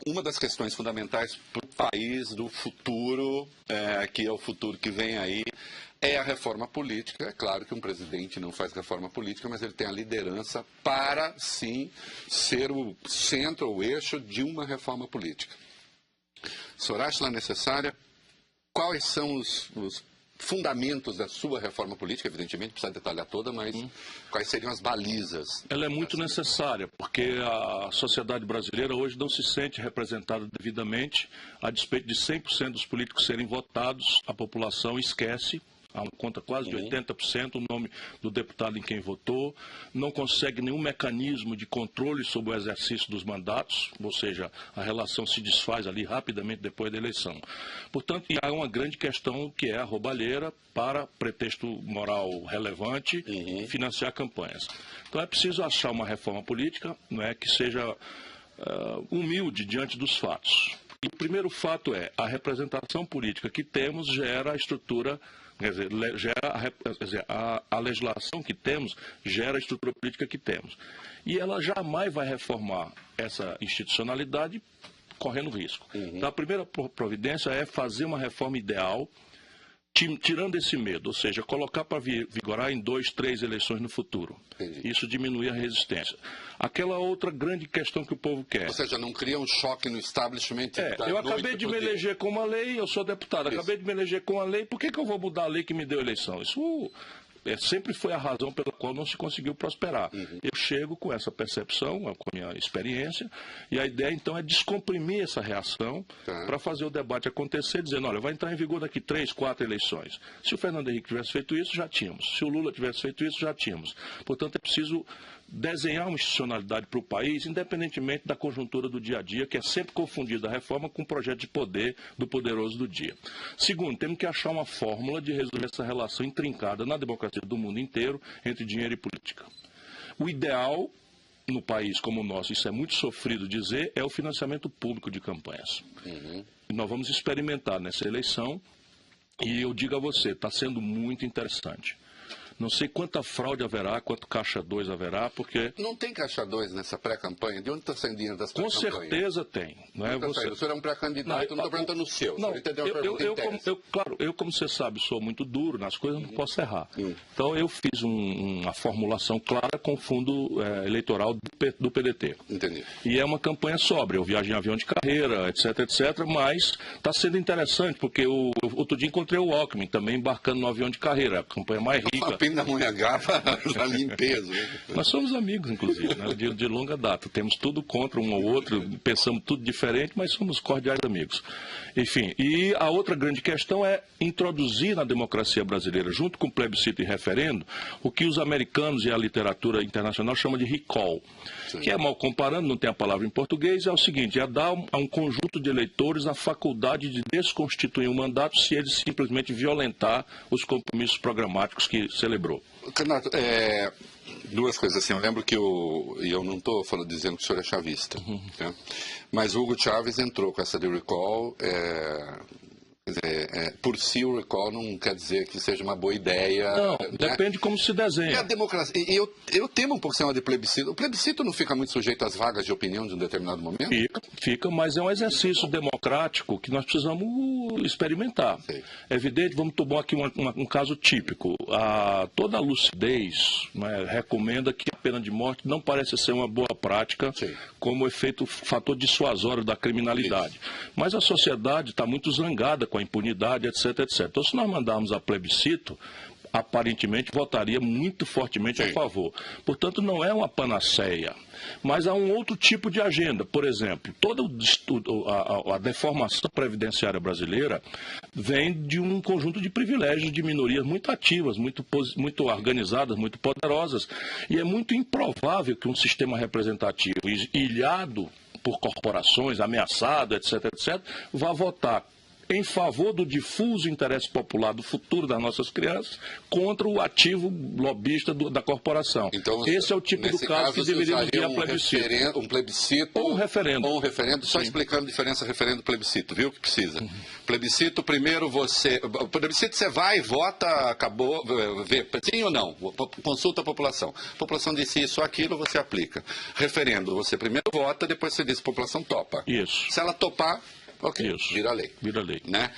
uma das questões fundamentais para o país do futuro, que é o futuro que vem aí, é a reforma política. É claro que um presidente não faz reforma política, mas ele tem a liderança para, sim, ser o centro, o eixo de uma reforma política. O senhor acha ela necessária? Quais são os fundamentos da sua reforma política? Evidentemente, precisa detalhar toda, mas quais seriam as balizas? Ela é muito necessária, porque a sociedade brasileira hoje não se sente representada devidamente. A despeito de 100% dos políticos serem votados, a população esquece, conta quase de 80% o nome do deputado em quem votou, não consegue nenhum mecanismo de controle sobre o exercício dos mandatos, ou seja, a relação se desfaz ali rapidamente depois da eleição. Portanto, há uma grande questão que é a roubalheira para pretexto moral relevante financiar campanhas. Então é preciso achar uma reforma política, que seja humilde diante dos fatos. E o primeiro fato é a representação política que temos gera a estrutura. Quer dizer, a legislação que temos gera a estrutura política que temos. E ela jamais vai reformar essa institucionalidade correndo risco. Então, a primeira providência é fazer uma reforma ideal, tirando esse medo, ou seja, colocar para vigorar em 2, 3 eleições no futuro. Entendi. Isso diminui a resistência. Aquela outra grande questão que o povo quer. Ou seja, não cria um choque no establishment. Eu acabei de me eleger com uma lei, eu sou deputado, acabei de me eleger com uma lei, por que eu vou mudar a lei que me deu a eleição? Isso sempre foi a razão pela qual não se conseguiu prosperar. Eu chego com essa percepção, com a minha experiência, e a ideia então é descomprimir essa reação para fazer o debate acontecer, dizendo, olha, vai entrar em vigor daqui 3, 4 eleições. Se o Fernando Henrique tivesse feito isso, já tínhamos. Se o Lula tivesse feito isso, já tínhamos. Portanto, é preciso desenhar uma institucionalidade para o país, independentemente da conjuntura do dia a dia, que é sempre confundida a reforma com o projeto de poder do poderoso do dia. Segundo, temos que achar uma fórmula de resolver essa relação intrincada na democracia do mundo inteiro entre dinheiro e política. O ideal, no país como o nosso, isso é muito sofrido dizer, é o financiamento público de campanhas. E nós vamos experimentar nessa eleição, e eu digo a você, está sendo muito interessante. Não sei quanta fraude haverá, quanto caixa 2 haverá, porque... Não tem caixa 2 nessa pré-campanha? De onde está saindo dinheiro das pré-campanhas? Com certeza tem. Não é? O senhor é um pré-candidato, não estou perguntando o seu. Não, eu, como você sabe, sou muito duro nas coisas, não posso errar. Então eu fiz uma formulação clara com o fundo eleitoral do PDT. Entendi. E é uma campanha sóbria. Eu viajo em avião de carreira, etc, mas está sendo interessante, porque outro dia encontrei o Alckmin também embarcando no avião de carreira, a campanha mais rica. Da Monhangaba, da limpeza. Nós somos amigos, inclusive, né, de longa data. Temos tudo contra um ou outro, pensamos tudo diferente, mas somos cordiais amigos. Enfim, e a outra grande questão é introduzir na democracia brasileira, junto com o plebiscito e referendo, o que os americanos e a literatura internacional chamam de recall. Sim. Que é, mal comparando, não tem a palavra em português, é o seguinte, é dar a um conjunto de eleitores a faculdade de desconstituir um mandato se ele simplesmente violentar os compromissos programáticos que celebrou. Candidato, duas coisas assim, eu lembro que e eu não estou dizendo que o senhor é chavista, né? Mas o Hugo Chávez entrou com essa de recall, quer dizer, por si o recall não quer dizer que seja uma boa ideia. Não, né? Depende como se desenha. E a democracia, eu temo um pouco ser uma de plebiscito. O plebiscito não fica muito sujeito às vagas de opinião de um determinado momento? Fica, mas é um exercício democrático que nós precisamos experimentar. Sei. É evidente, vamos tomar aqui um caso típico. Toda a lucidez, né, recomenda que a pena de morte não parece ser uma boa prática. Sim. Como fator dissuasório da criminalidade. Isso. Mas a sociedade está muito zangada com a impunidade, etc, etc. Então, se nós mandarmos a plebiscito, aparentemente votaria muito fortemente a favor. Portanto, não é uma panaceia. Mas há um outro tipo de agenda. Por exemplo, toda a deformação previdenciária brasileira vem de um conjunto de privilégios de minorias muito ativas, muito organizadas, muito poderosas. E é muito improvável que um sistema representativo ilhado por corporações, ameaçado, etc, etc, vá votar em favor do difuso interesse popular do futuro das nossas crianças contra o ativo lobista da corporação. Então, esse é o tipo do caso que deveríamos ir a plebiscito. Um plebiscito ou um referendo. Ou um referendo, só Sim. explicando a diferença referendo e plebiscito, viu? Que precisa. Plebiscito, primeiro você... Plebiscito você vai, vota, acabou, vê, sim ou não, consulta a população. A população disse isso ou aquilo, você aplica. Referendo, você primeiro vota, depois você diz, a população topa. Isso. Se ela topar, ok, Isso. vira lei. Vira lei. Né?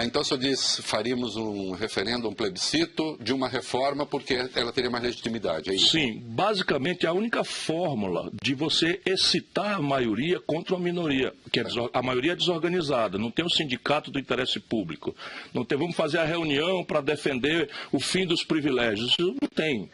Então, o senhor diz, faríamos um referendo, um plebiscito de uma reforma porque ela teria mais legitimidade, é isso? Sim, basicamente a única fórmula de você excitar a maioria contra uma minoria, que é a maioria é desorganizada, não tem um sindicato do interesse público, não tem, vamos fazer a reunião para defender o fim dos privilégios, isso não tem.